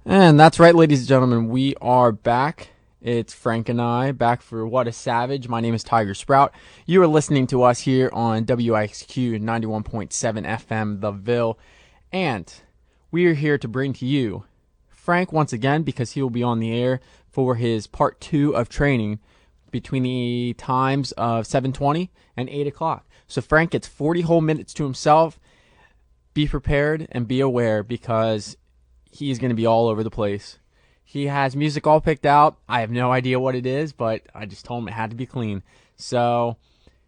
And that's right, ladies and gentlemen, we are back. It's Frank and I back for What a Savage. My name is Tiger Sprout. You are listening to us here on WIXQ 91.7 FM, The Ville. And we are here to bring to you Frank once again because he will be on the air for his part 2 of training between the times of 7:20 and 8 o'clock. So Frank gets 40 whole minutes to himself. Be prepared and be aware because he's going to be all over the place. He has music all picked out. I have no idea what it is, but I just told him it had to be clean. So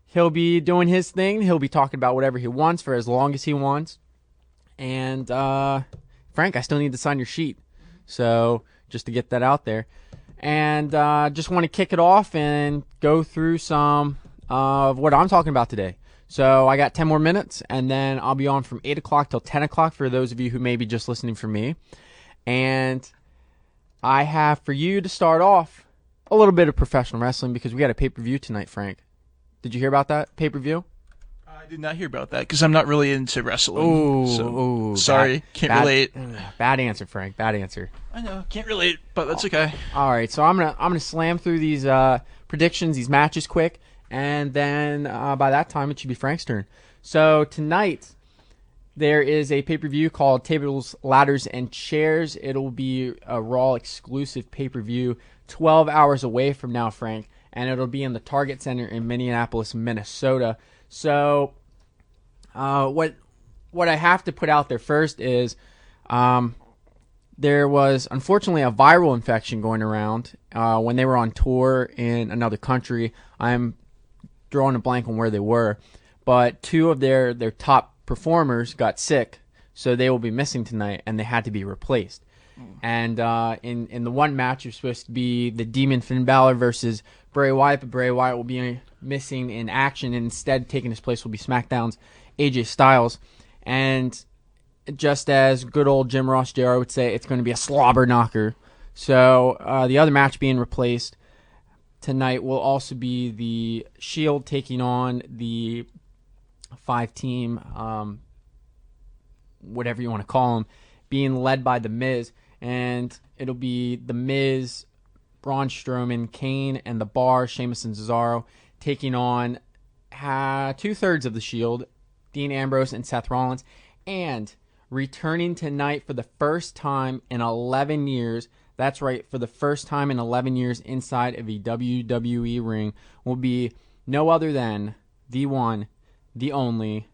he'll be doing his thing. He'll be talking about whatever he wants for as long as he wants. And Frank, I still need to sign your sheet. So just to get that out there. And just want to kick it off and go through some of what I'm talking about today. So I got 10 more minutes, and then I'll be on from 8 o'clock till 10 o'clock for those of you who may be just listening for me. And I have for you to start off a little bit of professional wrestling because we got a pay-per-view tonight, Frank. Did you hear about that pay-per-view? I did not hear about that because I'm not really into wrestling. Ooh, sorry, can't relate. Bad answer, Frank. Bad answer. I know, can't relate, but that's okay. All right, so I'm gonna slam through these predictions, these matches quick, and then by that time it should be Frank's turn. So tonight there is a pay-per-view called Tables, Ladders, and Chairs. It'll be a Raw exclusive pay-per-view 12 hours away from now, Frank, and it'll be in the Target Center in Minneapolis, Minnesota. So what I have to put out there first is there was unfortunately a viral infection going around when they were on tour in another country. I'm drawing a blank on where they were, but 2 of their top performers got sick, so they will be missing tonight, and they had to be replaced. And in the one match, it was supposed to be the Demon Finn Balor versus Bray Wyatt, but Bray Wyatt will be missing in action, and instead taking his place will be SmackDown's AJ Styles. And just as good old Jim Ross Jr. would say, it's going to be a slobber knocker. So the other match being replaced tonight will also be the Shield taking on the 5-team, whatever you want to call them, being led by The Miz. And it'll be The Miz, Braun Strowman, Kane, and The Bar, Sheamus and Cesaro, taking on 2/3 of the Shield, Dean Ambrose and Seth Rollins. And returning tonight for the first time in 11 years, that's right, for the first time in 11 years inside of a WWE ring, will be no other than the one, the only.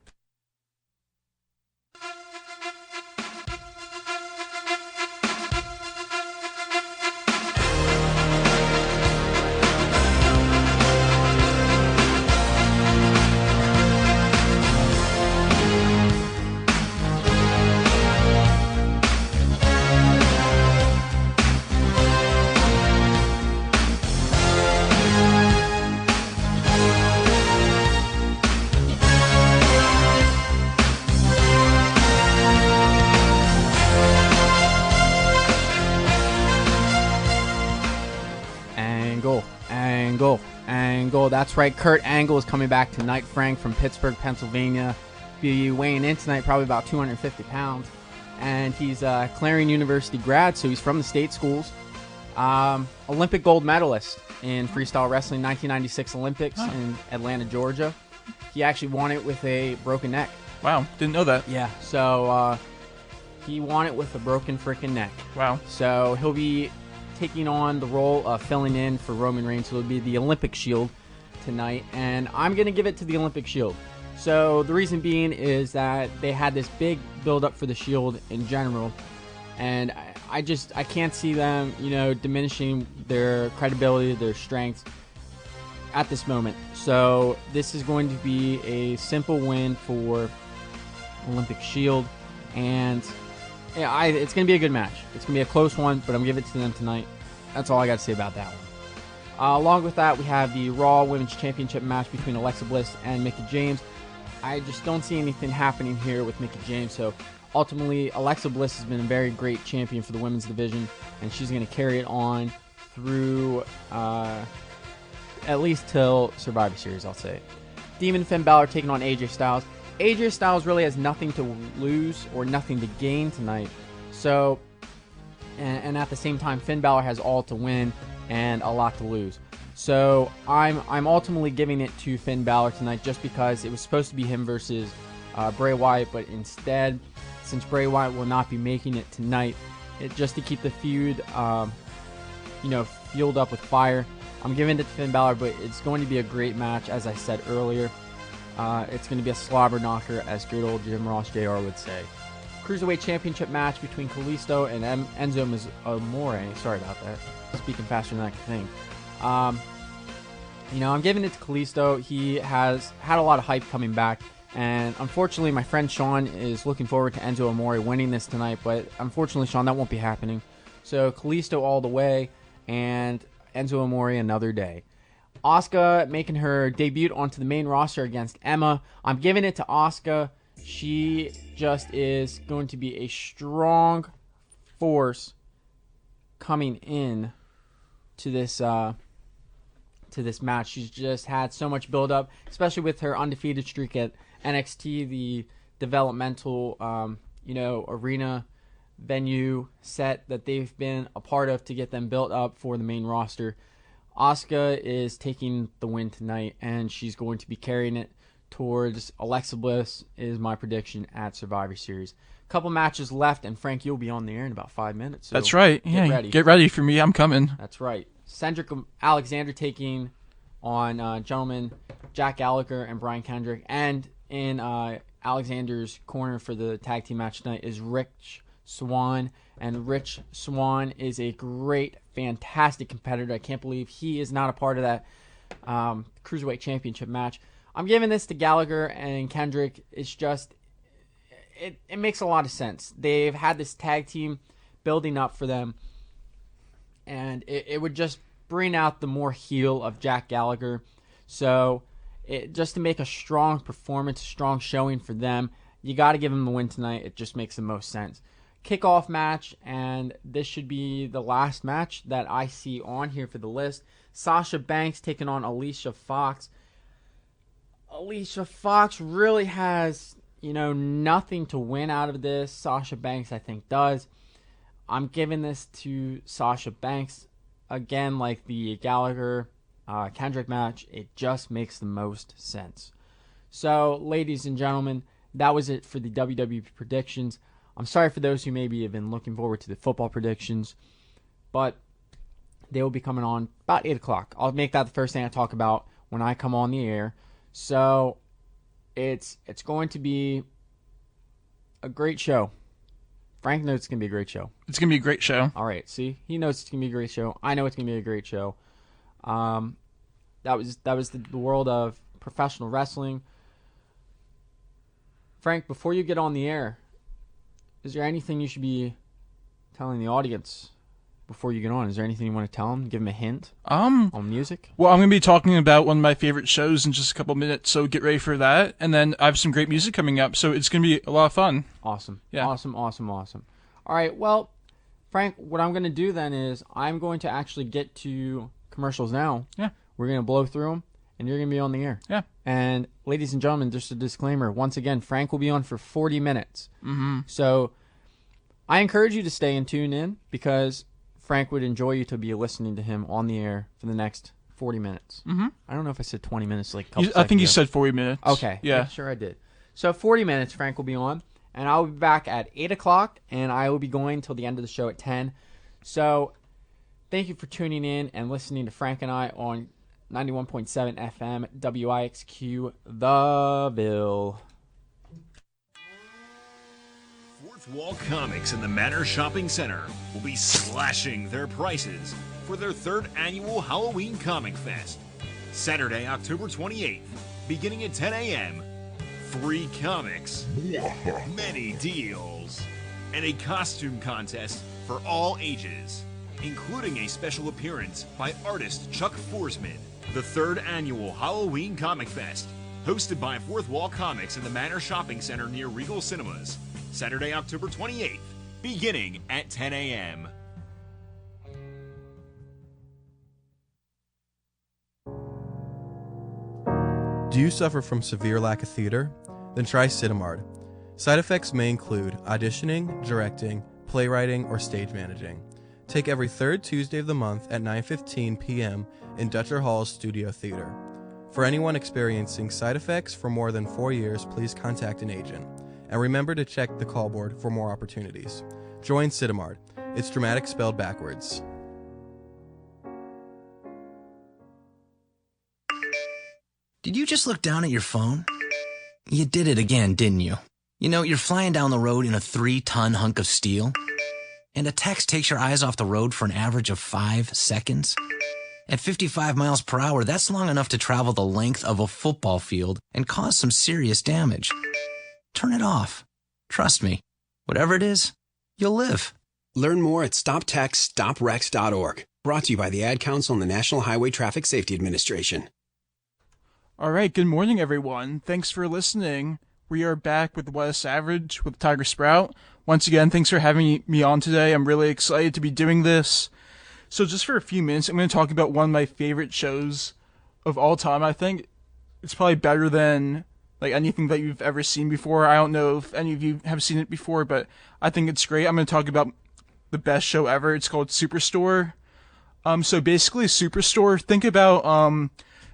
Angle. That's right. Kurt Angle is coming back tonight, Frank, from Pittsburgh, Pennsylvania. Be weighing in tonight, probably about 250 pounds. And he's a Clarion University grad, so he's from the state schools. Olympic gold medalist in freestyle wrestling, 1996 Olympics in Atlanta, Georgia. He actually won it with a broken neck. Wow, didn't know that. Yeah, so he won it with a broken freaking neck. Wow. So he'll be taking on the role of filling in for Roman Reigns. So it'll be the Olympic Shield tonight, and I'm going to give it to the Olympic Shield. So the reason being is that they had this big build-up for the Shield in general, and I can't see them, diminishing their credibility, their strength at this moment. So this is going to be a simple win for Olympic Shield, and it's going to be a good match. It's going to be a close one, but I'm giving it to them tonight. That's all I got to say about that one. Along with that, we have the Raw Women's Championship match between Alexa Bliss and Mickie James. I just don't see anything happening here with Mickie James, so ultimately, Alexa Bliss has been a very great champion for the women's division, and she's going to carry it on through at least till Survivor Series, I'll say. Demon Finn Balor taking on AJ Styles. AJ Styles really has nothing to lose or nothing to gain tonight. So, and at the same time, Finn Balor has all to win and a lot to lose. So I'm ultimately giving it to Finn Balor tonight just because it was supposed to be him versus Bray Wyatt, but instead, since Bray Wyatt will not be making it tonight, just to keep the feud, fueled up with fire, I'm giving it to Finn Balor, but it's going to be a great match, as I said earlier. It's going to be a slobber knocker, as good old Jim Ross Jr. would say. Cruiserweight Championship match between Kalisto and Enzo Amore. Sorry about that. Speaking faster than I can think. I'm giving it to Kalisto. He has had a lot of hype coming back. And unfortunately, my friend Sean is looking forward to Enzo Amore winning this tonight. But unfortunately, Sean, that won't be happening. So Kalisto all the way, and Enzo Amore another day. Asuka making her debut onto the main roster against Emma. I'm giving it to Asuka. She just is going to be a strong force coming in to this match. She's just had so much build up, especially with her undefeated streak at NXT, the developmental arena venue set that they've been a part of to get them built up for the main roster. Asuka is taking the win tonight, and she's going to be carrying it towards Alexa Bliss, is my prediction at Survivor Series. Couple matches left, and Frank, you'll be on the air in about 5 minutes. So that's right. Get ready for me. I'm coming. That's right. Cedric Alexander taking on gentlemen Jack Gallagher and Brian Kendrick. And in Alexander's corner for the tag team match tonight is Rich Swann. And Rich Swann is a great, fantastic competitor. I can't believe he is not a part of that Cruiserweight Championship match. I'm giving this to Gallagher and Kendrick. It's just, it makes a lot of sense. They've had this tag team building up for them, and it would just bring out the more heel of Jack Gallagher. So just to make a strong performance, a strong showing for them, you got to give them the win tonight. It just makes the most sense. Kickoff match, and this should be the last match that I see on here for the list. Sasha Banks taking on Alicia Fox. Alicia Fox really has, nothing to win out of this. Sasha Banks, I think, does. I'm giving this to Sasha Banks. Again, like the Gallagher Kendrick match, it just makes the most sense. So, ladies and gentlemen, that was it for the WWE predictions. I'm sorry for those who maybe have been looking forward to the football predictions, but they will be coming on about 8 o'clock. I'll make that the first thing I talk about when I come on the air. So it's going to be a great show. Frank knows it's going to be a great show. It's going to be a great show. All right, see? He knows it's going to be a great show. I know it's going to be a great show. That was the world of professional wrestling. Frank, before you get on the air, is there anything you should be telling the audience before you get on? Is there anything you want to tell them? Give them a hint on music? Well, I'm going to be talking about one of my favorite shows in just a couple minutes, so get ready for that. And then I have some great music coming up, so it's going to be a lot of fun. Awesome. Yeah. Awesome. All right, well, Frank, what I'm going to do then is I'm going to actually get to commercials now. Yeah. We're going to blow through them, and you're going to be on the air. Yeah. And ladies and gentlemen, just a disclaimer. Once again, Frank will be on for 40 minutes. Mm-hmm. So I encourage you to stay and tune in because Frank would enjoy you to be listening to him on the air for the next 40 minutes. Mm-hmm. I don't know if I said 20 minutes. I think you said 40 minutes. Okay. Yeah. Sure I did. So 40 minutes Frank will be on, and I'll be back at 8 o'clock, and I will be going till the end of the show at 10. So thank you for tuning in and listening to Frank and I on 91.7 FM, WIXQ, The Ville. Fourth Wall Comics in the Manor Shopping Center will be slashing their prices for their third annual Halloween Comic Fest. Saturday, October 28th, beginning at 10 a.m. Free comics, many deals, and a costume contest for all ages, including a special appearance by artist Chuck Forsman. The third annual Halloween Comic Fest, hosted by Fourth Wall Comics in the Manor Shopping Center near Regal Cinemas. Saturday, October 28th, beginning at 10 a.m. Do you suffer from severe lack of theater? Then try Cinemard. Side effects may include auditioning, directing, playwriting, or stage managing. Take every third Tuesday of the month at 9:15 p.m. in Dutcher Hall's Studio Theater. For anyone experiencing side effects for more than 4 years, please contact an agent. And remember to check the call board for more opportunities. Join Cinemard. It's dramatic spelled backwards. Did you just look down at your phone? You did it again, didn't you? You know, you're flying down the road in a 3-ton hunk of steel, and a text takes your eyes off the road for an average of 5 seconds. At 55 miles per hour, that's long enough to travel the length of a football field and cause some serious damage. Turn it off. Trust me, whatever it is, you'll live. Learn more at stoptextsstopwrecks.org. Brought to you by the Ad Council and the National Highway Traffic Safety Administration. All right, good morning, everyone. Thanks for listening. We are back with What a Savage with Tiger Sprout. Once again, thanks for having me on today. I'm really excited to be doing this. So just for a few minutes, I'm going to talk about one of my favorite shows of all time. I think it's probably better than anything that you've ever seen before. I don't know if any of you have seen it before, but I think it's great. I'm going to talk about the best show ever. It's called Superstore. So basically Superstore, think about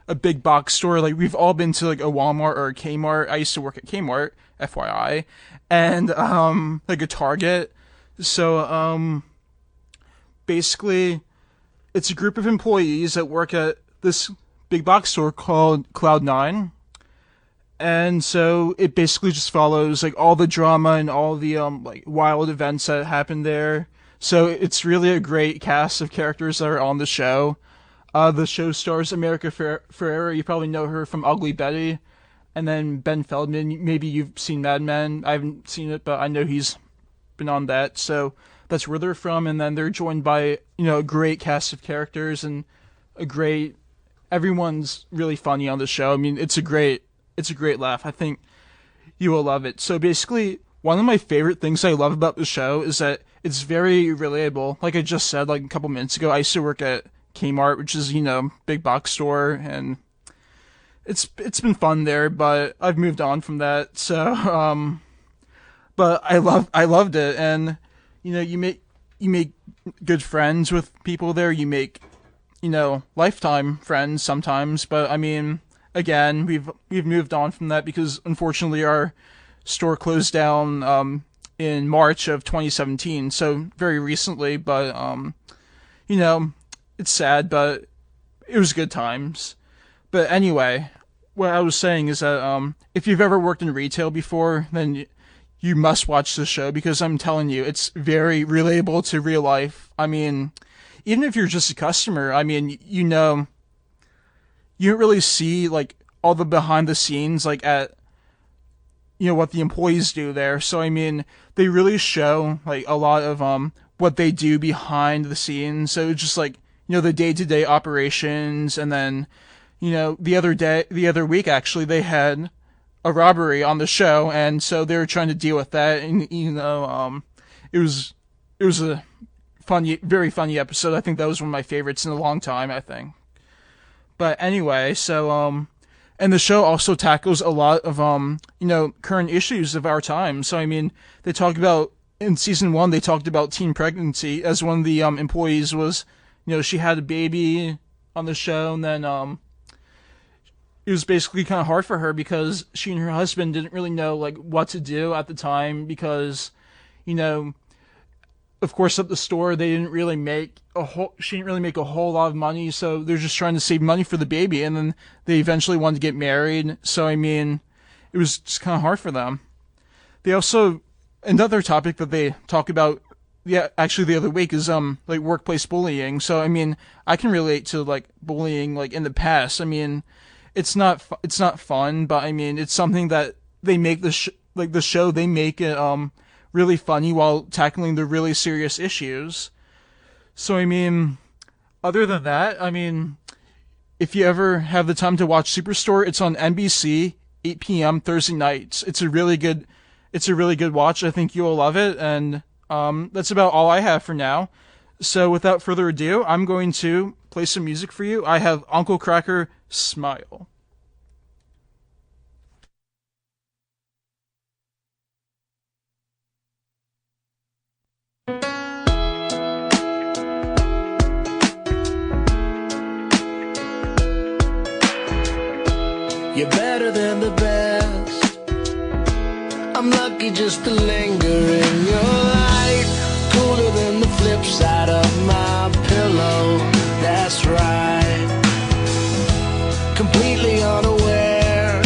a big box store. We've all been to a Walmart or a Kmart. I used to work at Kmart, FYI, and a Target. So basically it's a group of employees that work at this big box store called Cloud9. And so it basically just follows all the drama and all the wild events that happen there. So it's really a great cast of characters that are on the show. The show stars America Ferrera. You probably know her from Ugly Betty. And then Ben Feldman. Maybe you've seen Mad Men. I haven't seen it, but I know he's been on that. So that's where they're from. And then they're joined by a great cast of characters and a great everyone's really funny on the show. I mean, it's a great laugh. I think you will love it. So basically, one of my favorite things I love about the show is that it's very relatable. Like I just said, like a couple minutes ago, I used to work at Kmart, which is, big box store, and it's been fun there, but I've moved on from that. So, but I loved it, and you make good friends with people there. You make lifetime friends sometimes, but I mean, again, we've moved on from that because unfortunately our store closed down in March of 2017, so very recently. But it's sad, but it was good times. But anyway, what I was saying is that if you've ever worked in retail before, then you must watch the show, because I'm telling you, it's very relatable to real life. I mean, even if you're just a customer, I mean, you don't really see like all the behind the scenes, like at what the employees do there. So I mean, they really show like a lot of what they do behind the scenes. So it's just like the day-to-day operations. And then the other week actually, they had a robbery on the show, and so they were trying to deal with that. And it was a funny, very funny episode. I think that was one of my favorites in a long time, I think. But anyway, so and the show also tackles a lot of current issues of our time. So I mean, they talk about, in season 1, they talked about teen pregnancy, as one of the employees was, she had a baby on the show, and then it was basically kind of hard for her because she and her husband didn't really know like what to do at the time, because of course at the store she didn't really make a whole lot of money, so they're just trying to save money for the baby, and then they eventually wanted to get married. So I mean, it was just kind of hard for them. They also, another topic that they talk about, actually the other week, is like workplace bullying. So I mean, I can relate to like bullying like in the past. I mean, it's not fun, but I mean, it's something that they make the show, they make it really funny while tackling the really serious issues. So I mean, other than that, I mean, if you ever have the time to watch Superstore, it's on NBC, 8 p.m. Thursday nights. It's a really good watch. I think you'll love it. And that's about all I have for now. So without further ado, I'm going to play some music for you. I have Uncle Kracker, Smile. You're better than the best. I'm lucky just to linger in your light. Cooler than the flip side of my pillow. That's right. Completely unaware.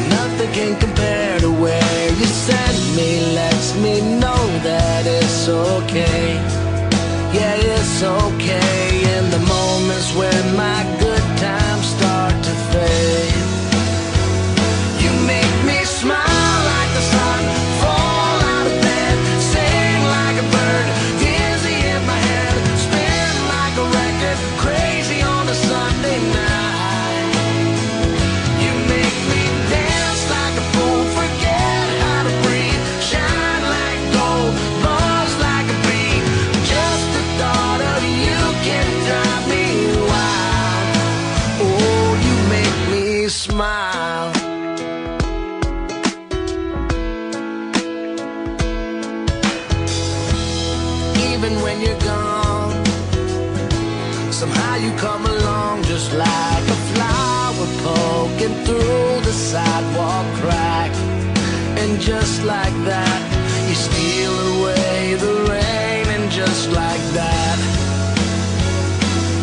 Nothing can compare to where you send me. Lets me know that it's okay. Yeah, it's okay. In the moments when my good times start to fade, you make me smile like the sun, fall out of bed, sing like a bird, dizzy in my head, spin like a record, crazy on a Sunday night. You make me dance like a fool, forget how to breathe, shine like gold, buzz like a bee. Just the thought of you can drive me wild. Oh, you make me smile. Even when you're gone, somehow you come along just like a flower poking through the sidewalk crack. And just like that, you steal away the rain. And just like that,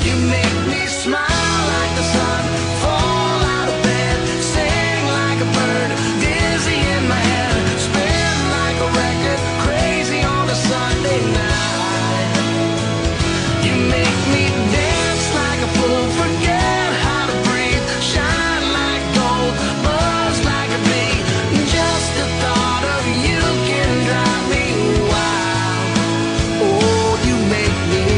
you make me smile like the sun, fall out of bed, sing like a bird, dizzy in my head, spin like a record, crazy on a Sunday night. You make me dance like a fool, forget how to breathe, shine like gold, buzz like a bee. Just the thought of you can drive me wild. Oh, you make me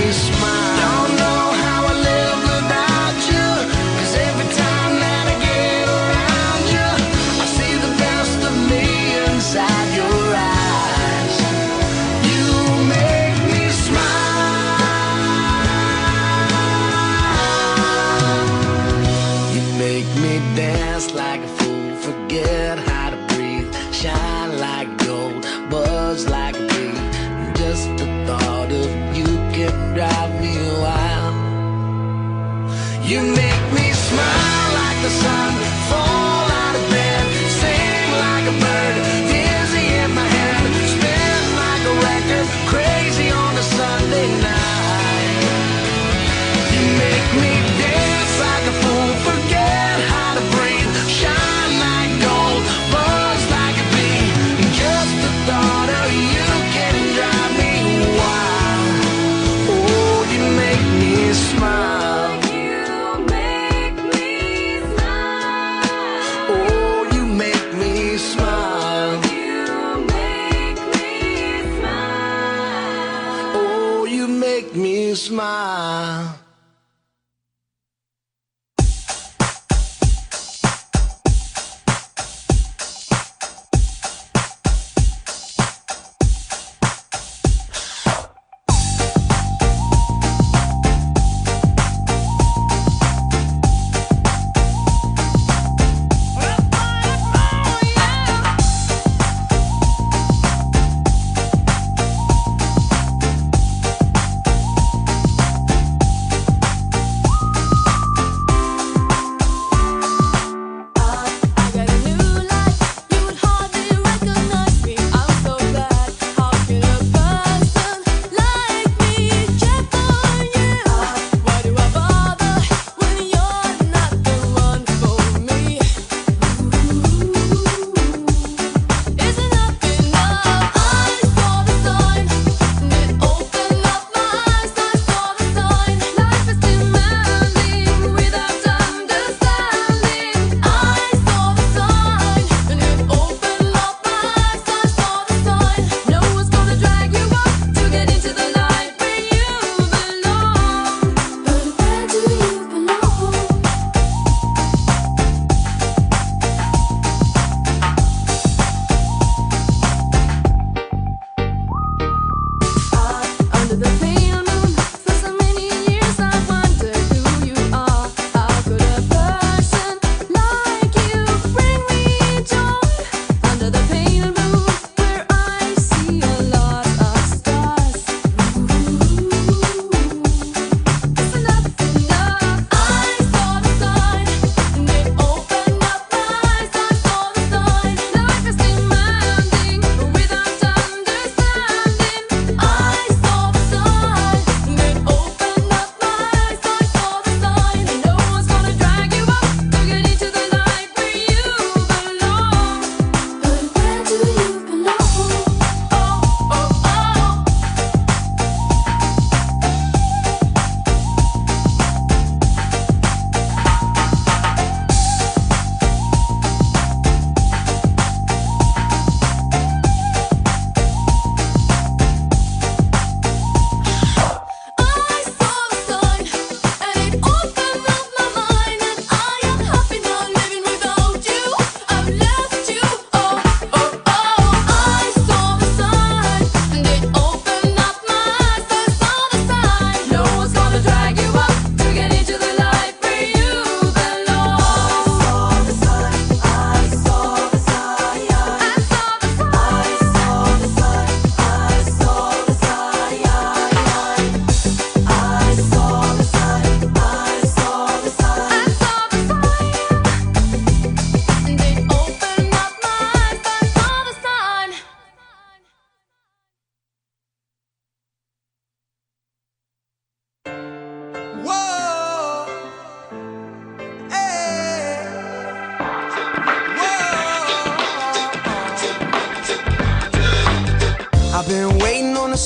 forget how to breathe. Shine like gold, buzz like a bee. Just the thought of you can drive me wild. You make me smile like the sun, fall out of bed, sing like a bird, dizzy in my head, spin like a record, crazy on a Sunday night. You make me dance like a fool, forget how to breathe, shine like gold, buzz like a bee. Just the thought of you can drive me wild. Oh, you make me smile. Smile.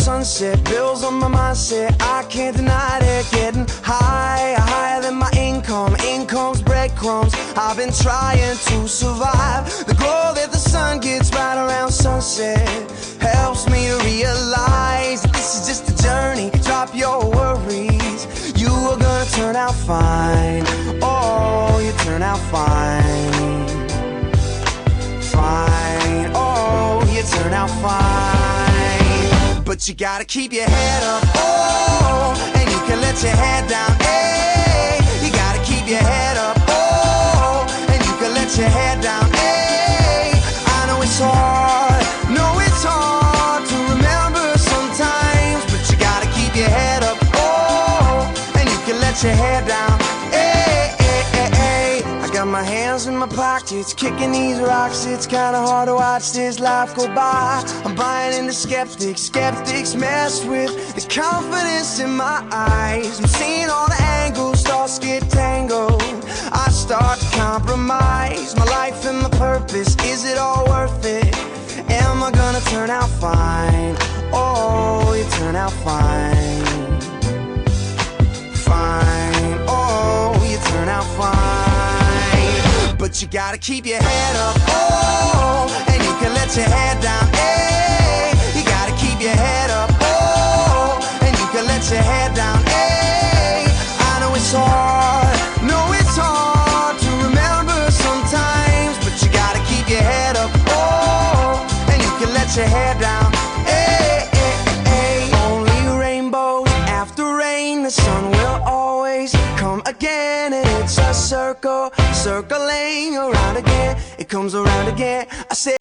sunset, bills on my mindset, I can't deny it. Getting higher, higher than my income, income's breadcrumbs. I've been trying to survive. The glow that the sun gets right around sunset helps me to realize that this is just a journey. Drop your worries, you are gonna turn out fine. Oh, you turn out fine. Fine, oh, you turn out fine. But you gotta keep your head up, oh, and you can let your head down, hey. You gotta keep your head up, oh, and you can let let your head down. Hey, I know it's hard, to remember sometimes, but you gotta keep your head up. Oh, and you can let your head down. Hey, hey, hey, hey. I got my hands in my pockets, kicking these rocks. It's kinda hard to watch this life go by. I'm buying into skeptics, skeptics mess with the confidence in my eyes. I'm seeing all the angles, thoughts get tangled. I start to compromise my life and my purpose. Is it all worth it? Am I gonna turn out fine? Oh, you turn out fine. Fine, oh, you turn out fine. But you gotta keep your head up, oh, and you can let your head down, hey. You gotta keep your head up, oh, and you can let your head down, hey. I know it's hard, to remember sometimes, but you gotta keep your head up, oh, and you can let your head down, hey, hey, hey. Only rainbows after rain, the sun will always come again, and it's a circle, circling around again, it comes around again. I say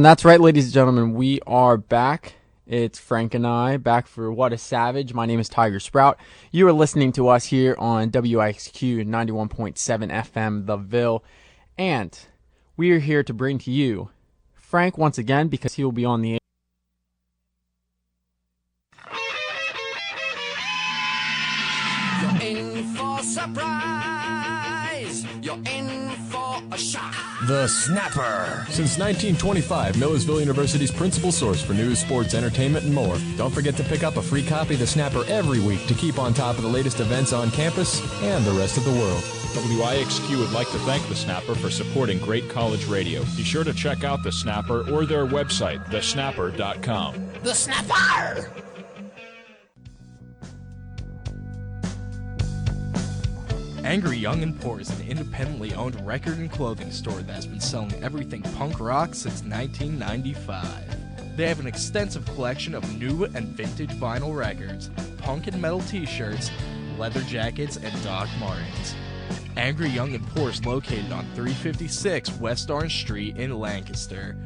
And that's right, ladies and gentlemen, we are back. It's Frank and I back for What a Savage. My name is Tiger Sprout. You are listening to us here on WIXQ 91.7 FM, The Ville. And we are here to bring to you Frank once again because he will be on the air. You're in for surprise. You're in for a shock. The Snapper. Since 1925, Millersville University's principal source for news, sports, entertainment, and more. Don't forget to pick up a free copy of The Snapper every week to keep on top of the latest events on campus and the rest of the world. WIXQ would like to thank The Snapper for supporting great college radio. Be sure to check out The Snapper or their website, thesnapper.com. The Snapper! Angry Young and Poor is an independently owned record and clothing store that has been selling everything punk rock since 1995. They have an extensive collection of new and vintage vinyl records, punk and metal t-shirts, leather jackets, and Doc Martens. Angry Young and Poor is located on 356 West Orange Street in Lancaster.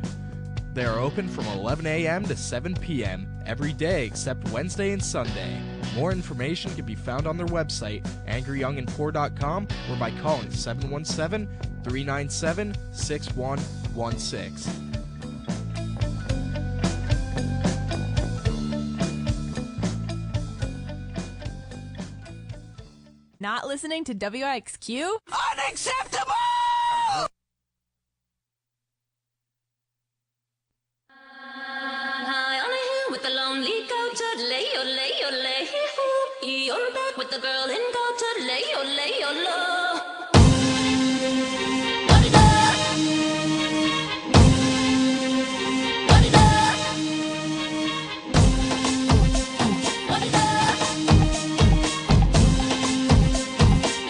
They are open from 11 a.m. to 7 p.m. every day except Wednesday and Sunday. More information can be found on their website, angryyoungandpoor.com, or by calling 717-397-6116. Not listening to WIXQ? Unacceptable! High on a hill with a lonely goat, lay, oh, lay, oh, lay, hoo. You're back with the girl in goat, lay, oh, lay, oh, low. Ba-di-da. Ba-di-da. Ba-di-da.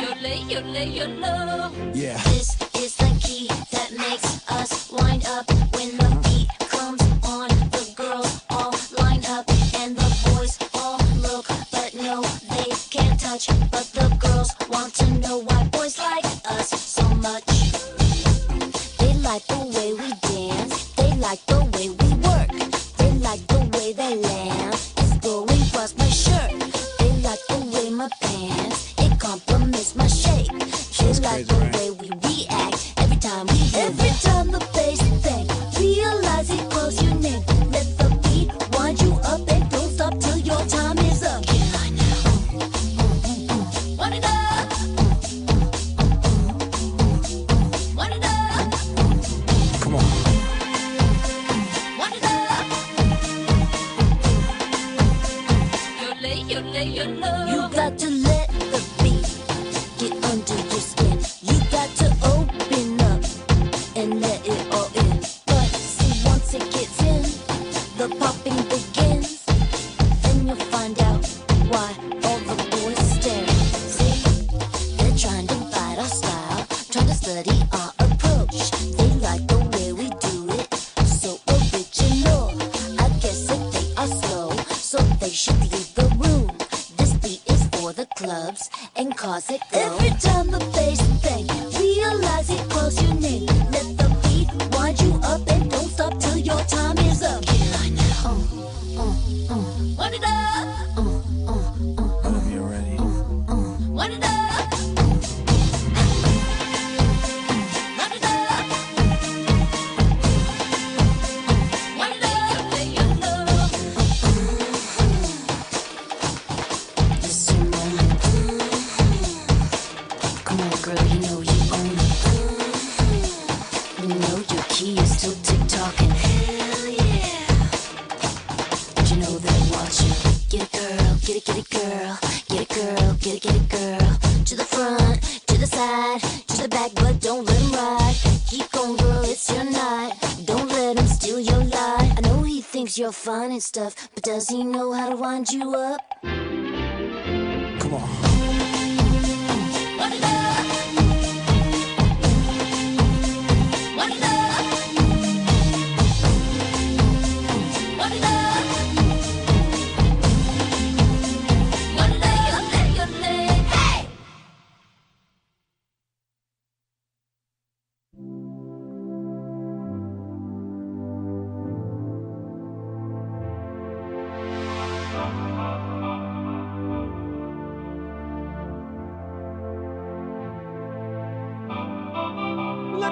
You're lay, you're lay, you're low. Yeah. This is the key that makes us wind up when the beat comes on. The girls all line up and the boys all look, but no, they can't touch. But the girls want to know why boys like us so much. They like the way we dance, they like the way we work, they like the way they laugh. It's going across my shirt. They like the way my pants, it complements my shape. They like the way we react every time we hear the bass thing. Realize it calls your name. Let the beat wind you up and don't stop till your time is up. Get high now. Wind it up. Wind it up. Come on. Wind it up. You're lay, you're lay, you're low. You got to let the beat get under your skin. You got to open up and let it all in. But see, once it gets in, the popping begins. Then you'll find out why all the boys stare. See, they're trying to bite our style, trying to study our approach. They like the way we do it, so original. I guess that they are slow, so they should leave the room. This beat is for the clubs and cars that go. Every time the bass bang, realize it calls your name. Let the beat wind you up and don't stop till your time is up. Get high now. Wind it up. Whenever you're ready. Wind it up. Wind it up. Wind it up. Lay your low. Listen, man. Come on, girl, you know you own it. You know your key is still tick-tocking. Hell yeah. Did you know they're watching? Get it, girl, get it, girl. Get it, girl, get it, girl. To the front, to the side, to the back, but don't let him ride. Keep going, girl, it's your night. Don't let him steal your light. I know he thinks you're fine and stuff, but does he know how to wind you up? Come on. Wind it up. Wind it up. Wind it up. Wind it up. Hey!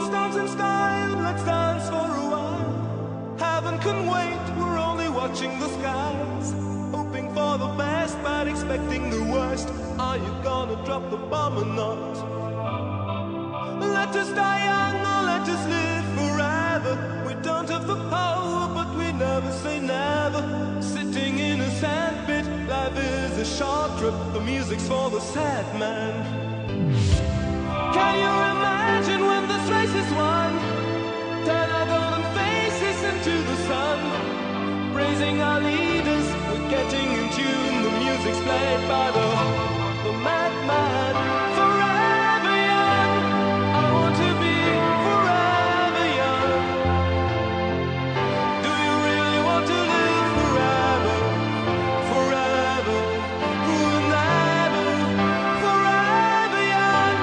stars and sky, let's dance for a while. Heaven can wait, we're only watching the skies. Hoping for the best, but expecting the worst. Are you gonna drop the bomb or not? Let us die young or let us live forever. We don't have the power, but we never say never. Sitting in a sandpit, life is a short trip. The music's for the sad man. Can you imagine when this race is won? Turn our golden faces into the sun. Praising our leaders, we're getting in tune. The music's played by the madman. Forever young, I want to be forever young. Do you really want to live forever? Forever, forever, forever young.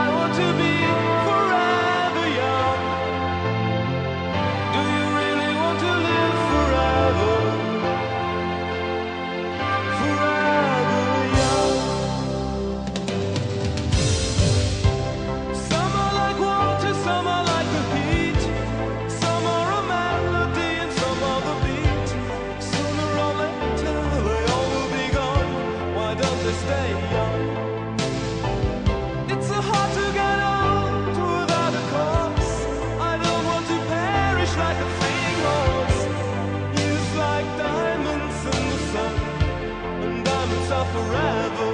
I want to be forever young. Do you really want to live forever? Forever young. Some are like water, some are like the heat. Some are a melody and some are the beat. Sooner or later they all will be gone. Why don't they stay young? It's so hard to get old without a cause. I don't want to perish like a fleeing horse. Youth like diamonds in the sun, and diamonds are forever.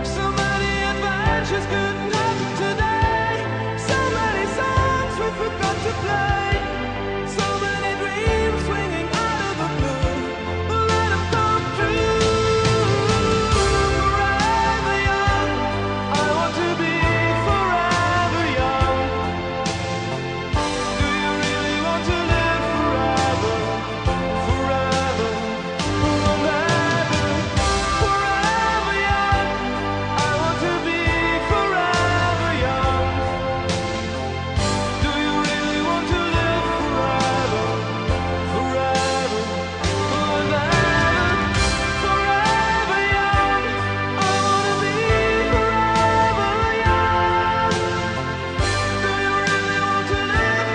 So many adventures couldn't happen today. So many songs we forgot to play. So many dreams swinging out of the blue. Let them come true. Forever young, I want to be forever young. Do you really want to live forever? Forever, forever, forever young. I want to be forever young. Do you really want to live forever? Forever, forever, forever young. I want to be forever young. Do you really want to live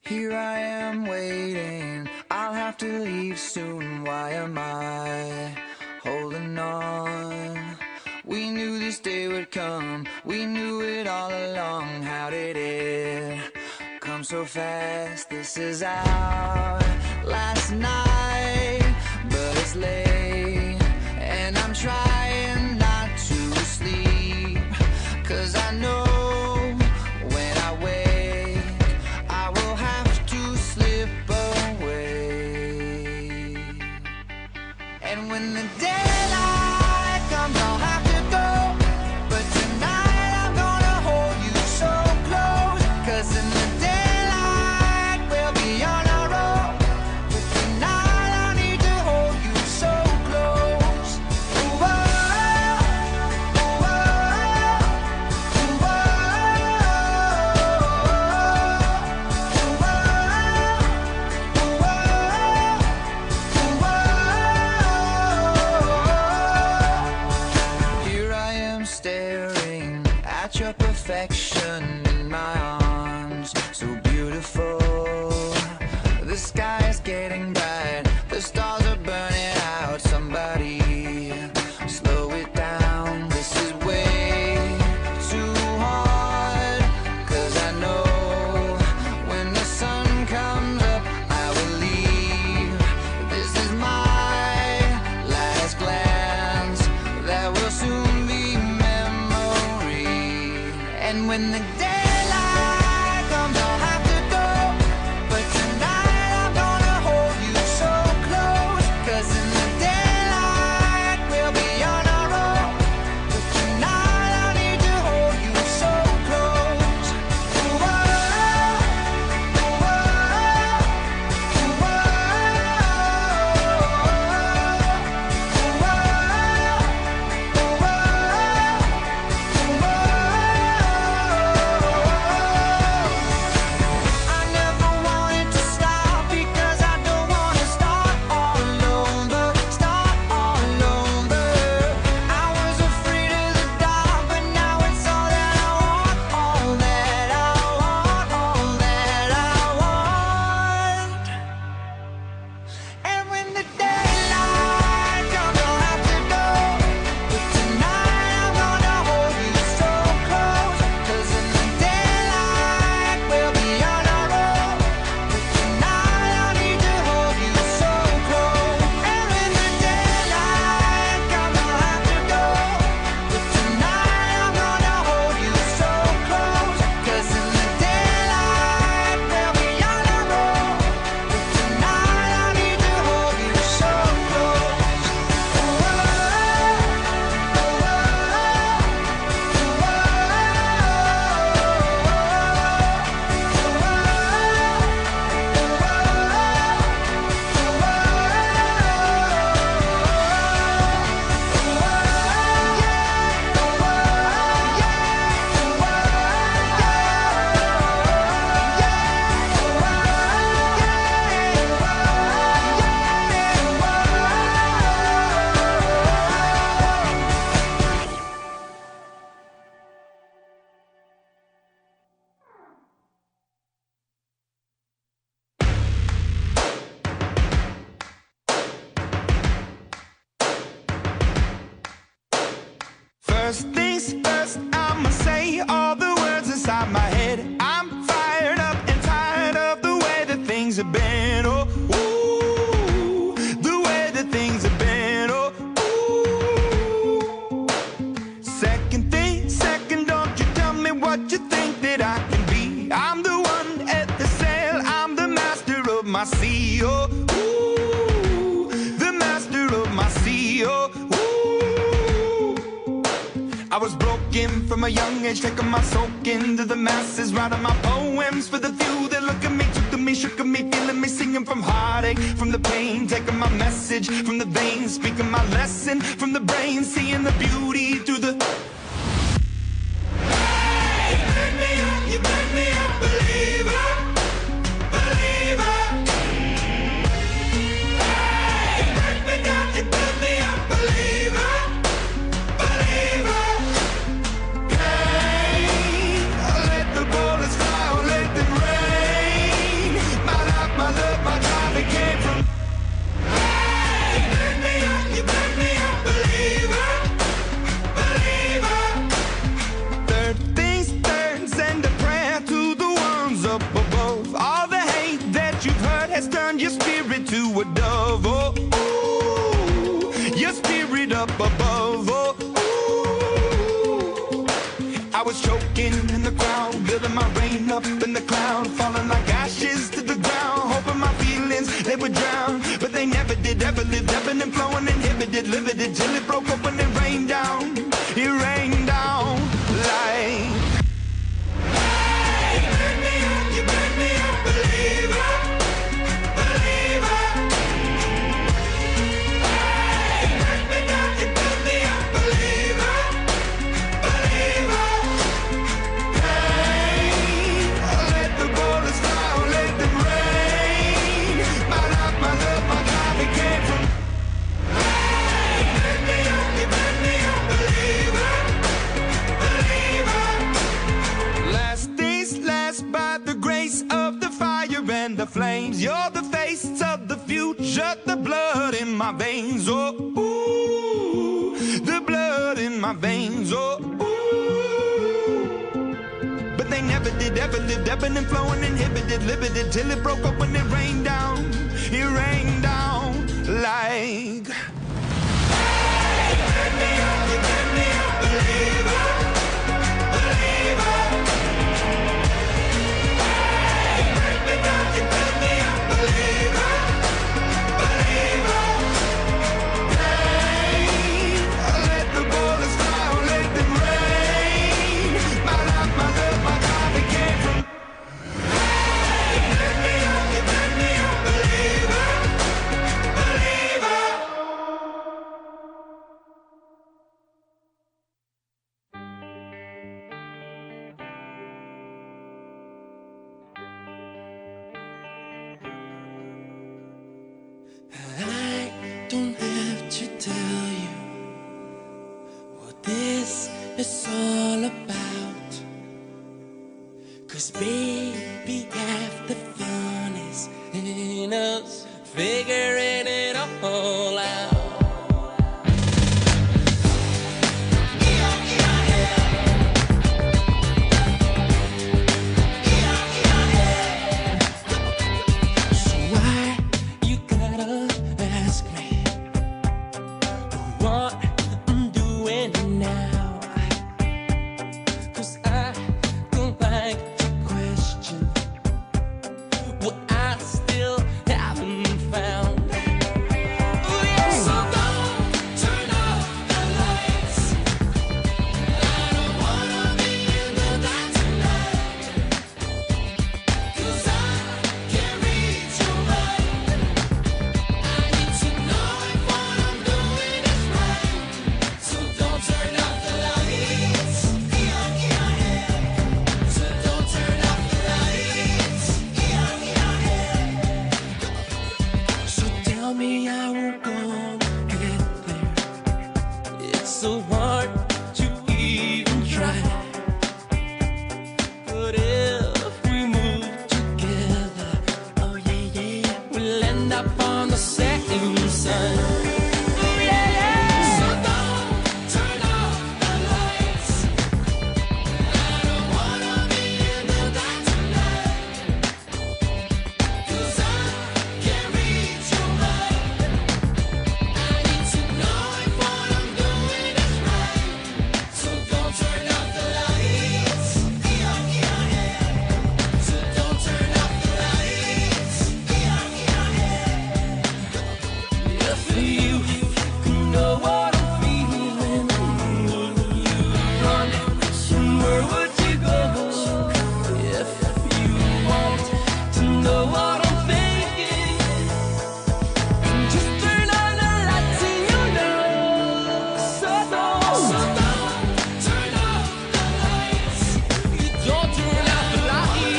Here I am waiting, I'll have to leave soon. Why am I holding on? We knew this day would come, we knew it all along. How did it come so fast? This is our last night, but it's late, and I'm trying not to sleep, 'cause I know when I wake I will have to slip away. And when the daylight comes I'll have to go, but tonight I'm gonna hold you so close, 'cause in the daylight we'll be on our own, but tonight I need to hold you so close. Ooh, oh, ooh, oh, ooh, oh, here I am staring at your perfection in my arms, so beautiful. The sky is getting bright, the stars are burning out. Somebody slow it down, this is way too hard, 'cause I know when the daylight comes, I'll have to go. But tonight I'm gonna hold you so close. 'Cause in the daylight we'll be on our own. But tonight I need to hold you so close. Ooh, oh, ooh, oh, ooh, oh, I never wanted to stop because I don't wanna start all over, start all over. I was afraid of the dark, but now it's all that I want, all that I want, all that I want. And when the daylight comes, I'll have to go. But tonight I'm gonna hold you so close. 'Cause in the daylight we'll be on our own. But tonight I need to hold you so close. And when the daylight comes, I'll have to go. But tonight I'm gonna hold you so close. 'Cause in the daylight we'll be on our own. But tonight I need to hold you so close. Ooh, oh, first things first, I'ma say all the words inside my head. I'm fired up and tired of the way that things have been. Oh, ooh, the way that things have been. Oh, ooh. Second thing, second, don't you tell me what you think that I can be. I'm the one at the sail, I'm the master of my sea. Oh, ooh, the master of my sea. Oh, ooh. I was broken from a young age, taking my soak into the masses, writing my poems for the few that look at me, took to me, shook at me, feeling me, singing from heartache, from the pain, taking my message from the veins, speaking my lesson from the brain, seeing the beauty through the. Hey, you make me a believer, believer. Hey, you break me down, you build me a believer, believer. Let the bullets fly, let them rain. My life, my love, my drive, it came from. Hey, you make me a believer, believer. Third things third, send a prayer to the ones up above. All the hate that you've heard has turned your spirit to a dove. Oh, ooh, your spirit up above. Oh, ooh. I was choking in the crowd, building my rain up in the cloud, falling like ashes to the ground, hoping my feelings they would drown, but they never did, ever lived, ebbing and flowing, inhibited, limited, till it broke up when it rained down. It rained down like. Hey, you make me a believer, believer. Hey, you break me down, you build me a believer, believer. Hey, let the bullets fly, let them rain. My life, my love, my drive, it came from. Hey, you make me a believer, believer. Last things last, by the grace of the fire and the flames. You're the face of the future, the blood in my veins. Oh, ooh, the blood in my veins. Oh, ooh. But they never did, ever lived, ebbing and flowing, inhibited, limited, till it broke up when it rained down. It rained down like. Hey, you make me a believer, believer. it's all about. 'Cause baby, half the fun is in us figuring it all out. So why you gotta ask me what I'm doing now? 'Cause I don't like to question what I still haven't found. Oh yeah. So don't turn off the lights. I don't wanna be in the dark tonight. 'Cause I can't read your mind. I need to know if what I'm doing is right. So don't turn off the lights. So don't turn off the lights. So tell me I won't go get there. It's so hard to even try. But if we move together, oh yeah, yeah, we'll end up on the same side. Oh yeah, yeah. So don't turn off the lights. I don't wanna be in the dark tonight. 'Cause I can't read your mind. I need to know if what I'm doing is right. So don't turn off the lights. So don't turn off the lights. If you can know what I'm feeling, would you run? Where would you go? If you want to know what I'm thinking, just turn on the lights and you'll know. So don't turn off the lights. You don't turn off the lights.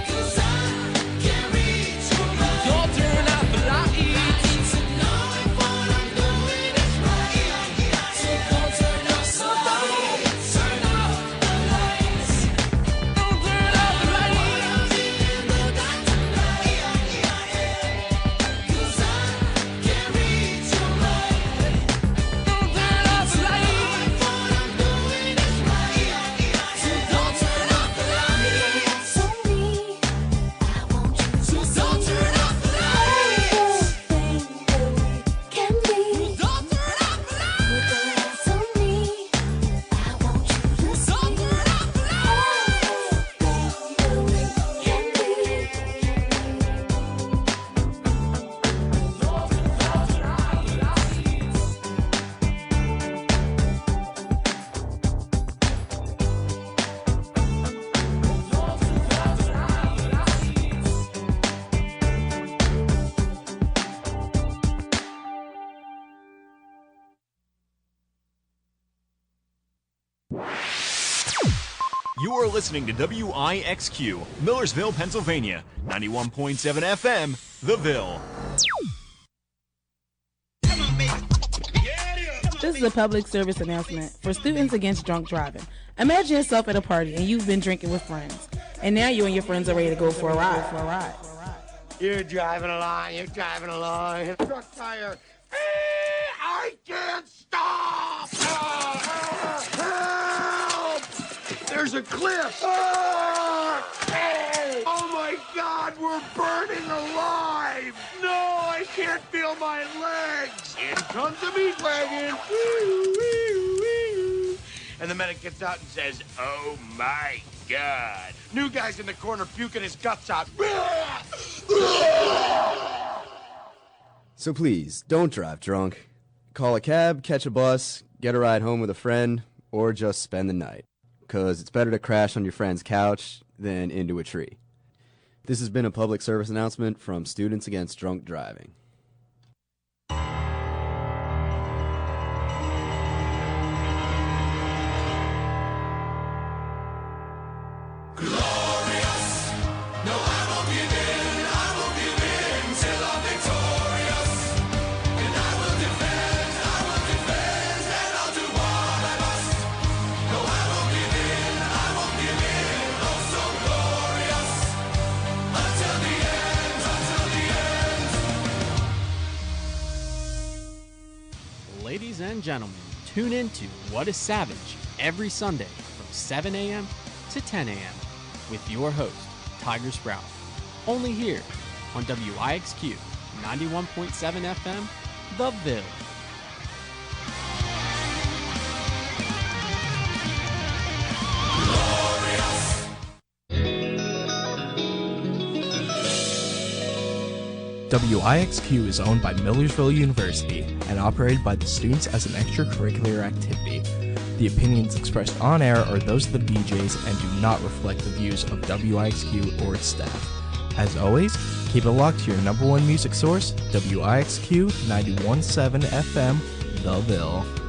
'Cause I can't reach your mind. Don't turn off the lights. I need to know if what I'm doing is right. So don't turn off the lights. Turn off the lights. Don't turn off the lights. In the dark tonight. 'Cause I can't reach your mind. Don't turn off the lights. What I'm doing is right. So don't turn off the lights. So don't turn off the lights. Can be. Don't turn off the lights. So me, I want you to Don't turn off the lights. can be. You are listening to WIXQ, Millersville, Pennsylvania, 91.7 FM, The Ville. This is a public service announcement for Students Against Drunk Driving. Imagine yourself at a party and you've been drinking with friends, and now you and your friends are ready to go for a ride. You're driving along, truck tire. I can't stop! Help! There's a cliff! Oh my God, we're burning alive! No, I can't feel my legs! In comes the meat wagon! And the medic gets out and says, oh my God. New guy's in the corner puking his guts out. So please, don't drive drunk. Call a cab, catch a bus, get a ride home with a friend, or just spend the night. 'Cause it's better to crash on your friend's couch than into a tree. This has been a public service announcement from Students Against Drunk Driving. Till I'm victorious, and I will defend ladies and gentlemen, tune into What is Savage every Sunday from 7 a.m. to 10 a.m. with your host, Tiger Sprout. Only here on WIXQ 91.7 FM, The Ville. WIXQ is owned by Millersville University and operated by the students as an extracurricular activity. The opinions expressed on air are those of the BJs and do not reflect the views of WIXQ or its staff. As always, keep it locked to your number one music source, WIXQ 91.7 FM, The Ville.